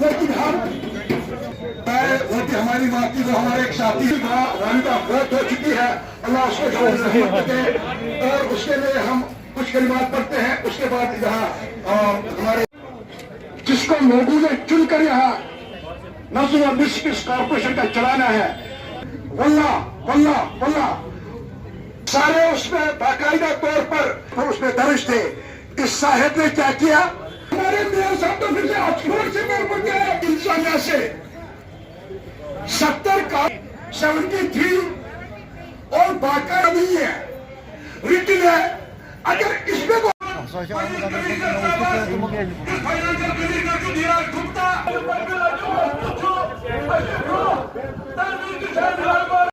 लेकिन हमारी माँ की जो हमारे एक साथी वालिदा बहुत हो चुकी है, अल्लाह उसको रहमत दे, और उसके लिए हम कुछ कलिमात पढ़ते हैं। उसके बाद यहाँ हमारे जिसको लोगों ने चुन कर यहाँ नज़्म और मिस्र इस कॉर्पोरेशन का चलाना है, वल्लाह वल्लाह वल्लाह सारे उसमें बाकायदा तौर पर उसमें दर्ज थे। इस साहिब ने क्या किया, हमारे मेयर साहब तो फिर से अखबार से मेरे को क्या इंसानियत से 70 का 73 और बाकायदा नहीं है, रिटन है। अगर इसमें को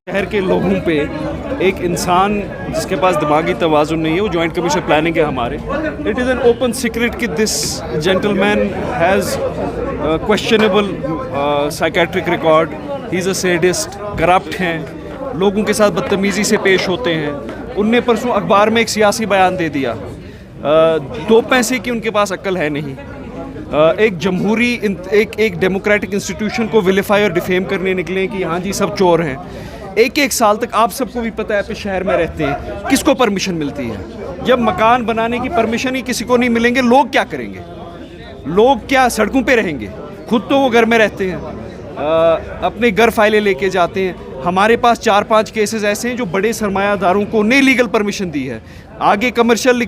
शहर के लोगों पे एक इंसान जिसके पास दिमागी तवाज़ुन नहीं है, वो जॉइंट कमीशन प्लानिंग है हमारे। It is an open secret कि this gentleman has questionable psychiatric record, he is a sadist, corrupt हैं, लोगों के साथ बदतमीज़ी से पेश होते हैं। उनने परसों अखबार में एक सियासी बयान दे दिया, 2 पैसे की उनके पास अक्ल है नहीं। एक जमहूरी एक डेमोक्रेटिक इंस्टीट्यूशन को विलिफाई और डिफेम करने निकले कि हाँ जी सब चोर हैं। एक साल तक आप सबको भी पता है आप इस शहर में रहते हैं, किसको परमिशन मिलती है? जब मकान बनाने की परमिशन ही किसी को नहीं मिलेंगे, लोग क्या करेंगे? लोग क्या सड़कों पे रहेंगे? खुद तो वो घर में रहते हैं, अपने घर फाइलें लेके जाते हैं। हमारे पास 4-5 केसेस ऐसे हैं जो बड़े सरमायादारों को ने लीगल परमिशन दी है। आगे कमर्शियल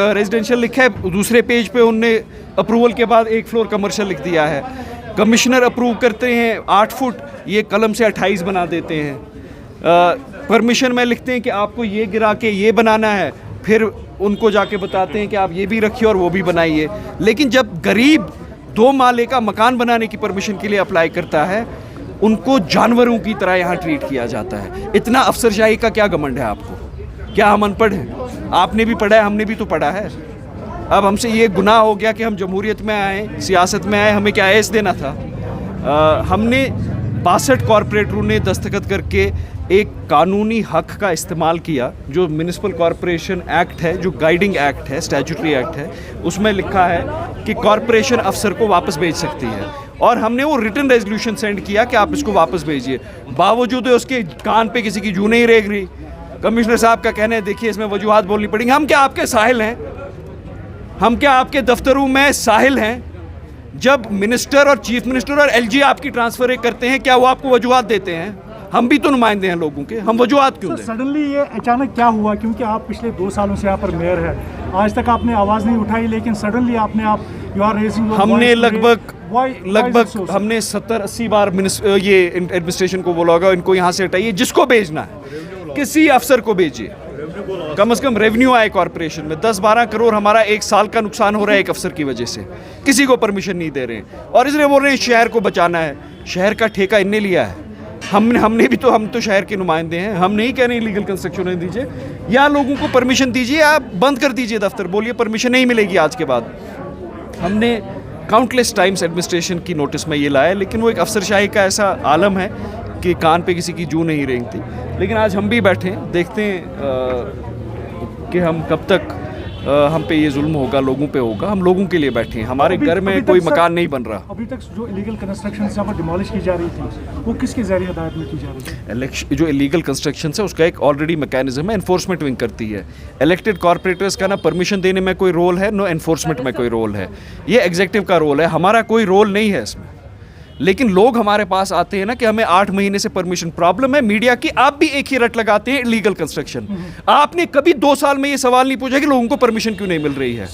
रेजिडेंशियल लिखा है, दूसरे पेज पे उनने अप्रूवल के बाद 1 फ्लोर कमर्शियल लिख दिया है। कमिश्नर अप्रूव करते हैं 8 फुट, ये कलम से 28 बना देते हैं। परमिशन में लिखते हैं कि आपको ये गिरा के ये बनाना है, फिर उनको जाके बताते हैं कि आप ये भी रखिए और वो भी बनाइए। लेकिन जब गरीब 2 माले का मकान बनाने की परमिशन के लिए अप्लाई करता है, उनको जानवरों की तरह यहाँ ट्रीट किया जाता है। इतना अफसरशाही का क्या घमंड है आपको? क्या हम अनपढ़ हैं? आपने भी पढ़ा है, हमने भी तो पढ़ा है। अब हमसे ये गुनाह हो गया कि हम जमहूरियत में आए, सियासत में आए, हमें क्या ऐस देना था? हमने 62 कॉरपोरेटरों ने दस्तखत करके एक कानूनी हक का इस्तेमाल किया, जो म्यूनिसिपल कॉरपोरेशन एक्ट है, जो गाइडिंग एक्ट है, स्टैट्यूटरी एक्ट है, उसमें लिखा है कि कॉरपोरेशन अफसर को वापस भेज सकती है। और हमने वो रिटन रेजोल्यूशन सेंड किया कि आप इसको वापस भेजिए। बावजूद उसके कान पे किसी की जू नहीं रेंग रही। कमिश्नर साहब का कहना है देखिए इसमें वजूहात बोलनी पड़ेंगी। हम क्या आपके साहिल हैं? हम क्या आपके दफ्तरों में साहिल हैं? जब मिनिस्टर और चीफ मिनिस्टर और एलजी आपकी ट्रांसफर करते हैं, क्या वो आपको वजूहात देते हैं? हम भी तो नुमाइंदे हैं लोगों के, हम वजूहात क्यों दें? सडनली ये अचानक क्या हुआ? क्योंकि आप पिछले 2 सालों से यहाँ पर मेयर है, आज तक आपने आवाज़ नहीं उठाई, लेकिन सडनली आपने यू आर रेजिंग। हमने लगभग हमने 70-80 बार ये एडमिनिस्ट्रेशन को बोला होगा इनको यहाँ से हटाइए, जिसको भेजना है किसी अफसर को भेजिए। कम से कम रेवेन्यू आए कॉर्पोरेशन में 10-12 करोड़ हमारा 1 साल का नुकसान हो रहा है एक अफसर की वजह से। किसी को परमिशन नहीं दे रहे हैं और इसलिए बोल रहे हैं शहर को बचाना है। शहर का ठेका इनने लिया है, हमने भी तो, हम तो शहर के नुमाइंदे हैं। हम नहीं कह रहे लीगल कंस्ट्रक्शन नहीं दीजिए, या लोगों को परमिशन दीजिए, आप बंद कर दीजिए दफ्तर, बोलिए परमिशन नहीं मिलेगी आज के बाद। हमने काउंटलेस टाइम्स एडमिनिस्ट्रेशन की नोटिस में ये लाया, लेकिन वो एक अफसरशाही का ऐसा आलम है कि कान पे किसी की जू नहीं रेंगती। लेकिन आज हम भी बैठे हैं, देखते हैं कि हम कब तक हम पे ये जुल्म होगा, लोगों पे होगा। हम लोगों के लिए बैठे हैं, हमारे घर में कोई मकान नहीं बन रहा। अभी तक जो इलीगल कंस्ट्रक्शन यहाँ पर डिमोलिश की जा रही थी, वो किसके ज़रिए हिदायत में की जा रही है? जो इलीगल कंस्ट्रक्शन है उसका एक ऑलरेडी मैकेनिज्म है, एनफोर्समेंट विंग करती है। इलेक्टेड कॉर्पोरेटर्स का ना परमिशन देने में कोई रोल है, नो एनफोर्समेंट में कोई रोल है। ये एग्जीक्यूटिव का रोल है, हमारा कोई रोल नहीं है इसमें। लेकिन लोग हमारे पास आते हैं ना कि हमें 8 महीने से परमिशन प्रॉब्लम है मीडिया की। आप भी एक ही रट लगाते हैं इलीगल कंस्ट्रक्शन। आपने कभी 2 साल में ये सवाल नहीं पूछा कि लोगों को परमिशन क्यों नहीं मिल रही है?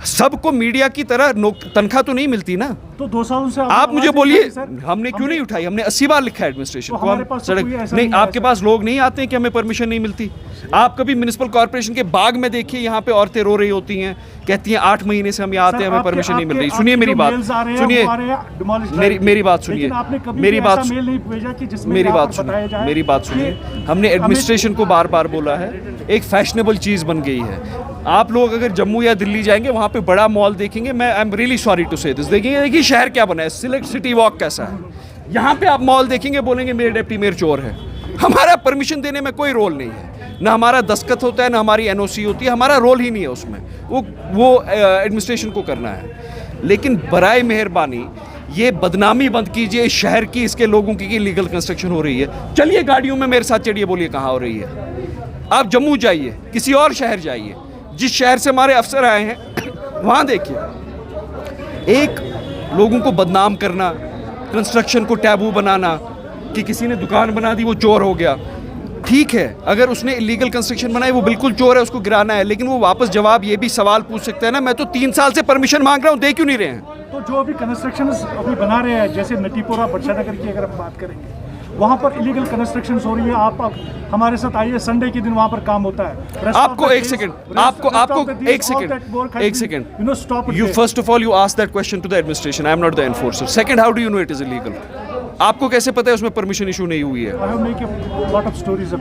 सबको मीडिया की तरह तनख्वाह तो नहीं मिलती ना। तो 2 सालों से आप मुझे बोलिए हमने क्यों नहीं उठाई? हमने 80 बार लिखा है एडमिनिस्ट्रेशन को। हम सड़क नहीं, आपके पास लोग नहीं आते हैं कि हमें परमिशन नहीं मिलती। आप कभी म्युनिसिपल कॉर्पोरेशन के बाग में देखिए, यहाँ पे औरतें रो रही होती हैं, कहती हैं 8 महीने से हम यहाँ आते हैं, हमें परमिशन नहीं मिल रही। सुनिए मेरी बात, सुनिए मेरी बात सुनिए, मेरी बात सुनिए। हमने एडमिनिस्ट्रेशन को बार बार बोला है, एक फैशनेबल चीज़ बन गई है। आप लोग अगर जम्मू या दिल्ली जाएंगे, वहाँ पे बड़ा मॉल देखेंगे, मैं I am really sorry to say this, देखिए शहर क्या बना है, सिलेक्ट सिटी वॉक कैसा है। यहाँ पे आप मॉल देखेंगे, बोलेंगे मेरे डिप्टी मेयर चोर है। हमारा परमिशन देने में कोई रोल नहीं है, ना हमारा दस्तखत होता है, ना हमारी एनओसी होती है, हमारा रोल ही नहीं है उसमें। वो एडमिनिस्ट्रेशन को करना है। लेकिन बराए मेहरबानी ये बदनामी बंद कीजिए इस शहर की, इसके लोगों की लीगल कंस्ट्रक्शन हो रही है। चलिए गाड़ियों में मेरे साथ चढ़िए, बोलिए कहाँ हो रही है। आप जम्मू जाइए, किसी और शहर जाइए, जिस शहर से हमारे अफसर आए हैं वहाँ देखिए। एक लोगों को बदनाम करना, कंस्ट्रक्शन को टैबू बनाना कि किसी ने दुकान बना दी वो चोर हो गया। ठीक है, अगर उसने इलीगल कंस्ट्रक्शन बनाई वो बिल्कुल चोर है, उसको गिराना है, लेकिन वो वापस जवाब ये भी सवाल पूछ सकता है ना, मैं तो 3 साल से परमिशन मांग रहा हूँ, दे क्यों नहीं रहे हैं? तो जो अभी कंस्ट्रक्शन अभी बना रहे हैं, जैसे नटीपोरा बटशानगर की अगर हम बात करेंगे, वहाँ पर इलीगल कंस्ट्रक्शन हो रही है। आप हमारे साथ आइए, संडे के दिन वहाँ पर काम होता है। आपको एक second, you first of all you ask that question to the administration. I am not the enforcer. Second, how do you know it is illegal? आपको कैसे पता है उसमें परमिशन इशू नहीं हुई है?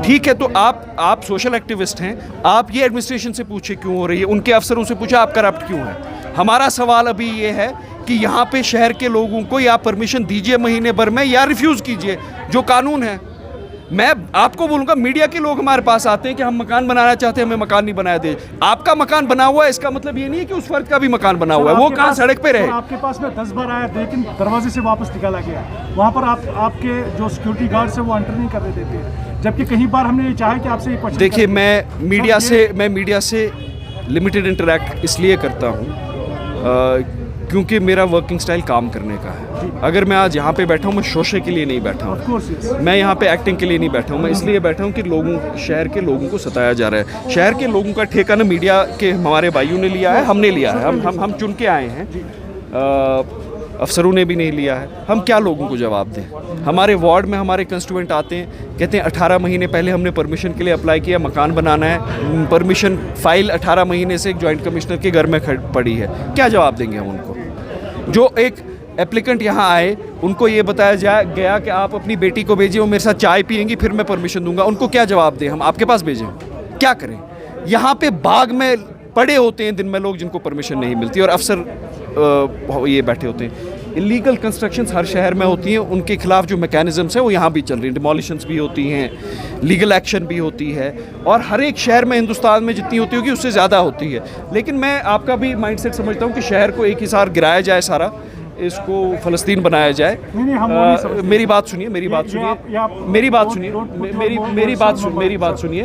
ठीक है, तो आप सोशल एक्टिविस्ट हैं, आप ये एडमिनिस्ट्रेशन से पूछे क्यों हो रही है, उनके अफसरों से पूछे आप करप्ट क्यों हैं। हमारा सवाल अभी ये है कि यहाँ पे शहर के लोगों को या परमिशन दीजिए महीने भर में या रिफ्यूज़ कीजिए, जो कानून है। मैं आपको बोलूँगा, मीडिया के लोग हमारे पास आते हैं कि हम मकान बनाना चाहते हैं, हमें मकान नहीं बनाया दे। आपका मकान बना हुआ है, इसका मतलब ये नहीं है कि उस फर्द का भी मकान बना हुआ है, वो कहाँ सड़क पे रहे। आपके पास में 10 बार आया, लेकिन दरवाजे से वापस निकाला गया। वहाँ पर आपके जो सिक्योरिटी गार्ड्स है वो एंटर नहीं करने देते, जबकि कई बार हमने ये चाहा कि आपसे ये क्वेश्चन। देखिए, मैं मीडिया से लिमिटेड इंटरेक्ट इसलिए करता हूँ क्योंकि मेरा वर्किंग स्टाइल काम करने का है। अगर मैं आज यहाँ पे बैठा हूँ, मैं शोशे के लिए नहीं बैठा हूँ, मैं यहाँ पे एक्टिंग के लिए नहीं बैठा हूँ, मैं इसलिए बैठा हूँ कि शहर के लोगों को सताया जा रहा है। शहर के लोगों का ठेका ना मीडिया के हमारे भाइयों ने लिया है, हमने लिया है, हम चुन के आए हैं, अफसरों ने भी नहीं लिया है। हम क्या लोगों को जवाब दें? हमारे वार्ड में हमारे कंस्टिट्यूएंट आते हैं, कहते हैं 18 महीने पहले हमने परमिशन के लिए अप्लाई किया, मकान बनाना है, परमिशन फाइल 18 महीने से एक जॉइंट कमिश्नर के घर में पड़ी है। क्या जवाब देंगे हम उनको? जो एक एप्लीकेंट यहाँ आए, उनको ये बताया गया कि आप अपनी बेटी को भेजिए, वो मेरे साथ चाय पियेंगी, फिर मैं परमिशन दूंगा। उनको क्या जवाब दें? हम आपके पास भेजें? क्या करें? यहाँ पे बाग में पड़े होते हैं दिन में लोग जिनको परमिशन नहीं मिलती, और अफसर ये बैठे होते हैं। इलीगल कंस्ट्रक्शंस हर शहर में होती हैं, उनके खिलाफ जो मैकेनिज़म्स हैं वो यहाँ भी चल रही हैं। डिमोलिशंस भी होती हैं, लीगल एक्शन भी होती है, और हर एक शहर में हिंदुस्तान में जितनी होती होगी उससे ज़्यादा होती है। लेकिन मैं आपका भी माइंडसेट समझता हूँ कि शहर को एक ही साथ गिराया जाए, सारा इसको फ़लस्तीन बनाया जाए। मेरी बात सुनिए, मेरी बात सुनिए।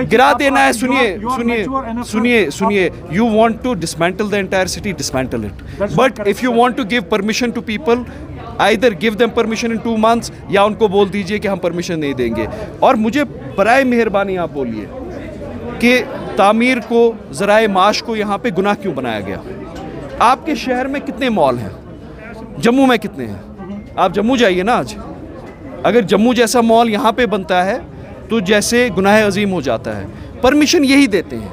गिरा देना है, सुनिए। You want to dismantle the entire city, dismantle it, but if you want to give permission to people, either give them permission in 2 months, या उनको बोल दीजिए कि हम परमिशन नहीं देंगे। और मुझे बराए मेहरबानी आप बोलिए कि तामीर को, ज़राए माश को यहाँ पे गुनाह क्यों बनाया गया? आपके शहर में कितने मॉल हैं? जम्मू में कितने हैं? आप जम्मू जाइए ना आज, अगर जम्मू जैसा मॉल यहाँ पे बनता है तो जैसे गुनाह अजीम हो जाता है। परमिशन यही देते हैं,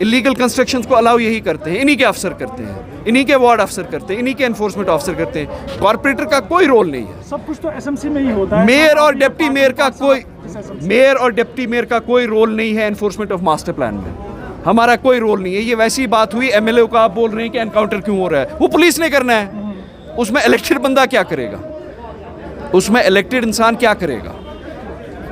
इलीगल कंस्ट्रक्शंस को अलाउ यही करते हैं, इन्हीं के अफसर करते हैं, इन्हीं के वार्ड अफसर करते हैं, इन्हीं के एनफोर्समेंट ऑफिसर करते हैं। कॉर्पोरेटर का कोई रोल नहीं है। सब कुछ तो एसएमसी में ही होता है। मेयर और डिप्टी मेयर का कोई रोल नहीं है एनफोर्समेंट ऑफ मास्टर प्लान में। हमारा कोई रोल नहीं है। ये वैसी बात हुई, एमएलए को आप बोल रहे हैं कि एनकाउंटर क्यों हो रहा है, वो पुलिस ने करना है। उसमें इलेक्टेड बंदा क्या करेगा? उसमें इलेक्टेड इंसान क्या करेगा?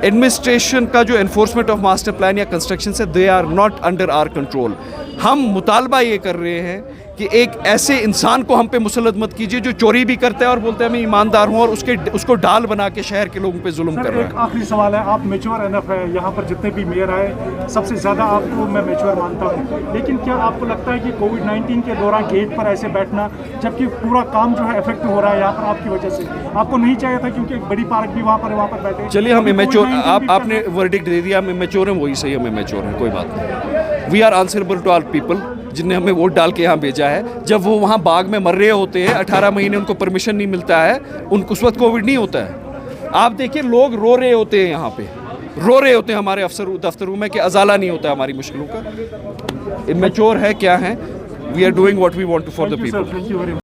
एडमिनिस्ट्रेशन का जो एनफोर्समेंट ऑफ मास्टर प्लान या कंस्ट्रक्शन से, they are not under our control. हम मुतालबा ये कर रहे हैं कि एक ऐसे इंसान को हम पे मुसल्लत मत कीजिए जो चोरी भी करता है और बोलता है मैं ईमानदार हूँ, और उसको ढाल बना के शहर के लोगों पे जुल्म कर रहा है। एक आखिरी सवाल है, आप मैच्योर एनफ है, यहाँ पर जितने भी मेयर आए सबसे ज़्यादा आपको मैं मैच्योर मानता हूँ, लेकिन क्या आपको लगता है कि कोविड-19 के दौरान गेट पर ऐसे बैठना, जबकि पूरा काम जो है इफेक्ट हो रहा है यहाँ पर आपकी वजह से, आपको नहीं चाहिए था? क्योंकि एक बड़ी पार्क भी वहाँ पर बैठे। चलिए, हम इमेच्योर, आपने वर्डिक्ट दे दिया, हम इमेच्योर हैं, वही सही, हम इमेच्योर हैं, कोई बात नहीं। We are answerable to all people जिनने हमें वोट डाल के यहाँ भेजा है। जब वो वहाँ बाग में मर रहे होते हैं, 18 महीने उनको परमिशन नहीं मिलता है, उनको उस वक्त कोविड नहीं होता है। आप देखिए, लोग रो रहे होते हैं, यहाँ पे रो रहे होते हैं हमारे अफसर दफ्तरों में कि अजाला नहीं होता है हमारी मुश्किलों का। इमेच्योर है क्या है? We are doing what we want to for the people.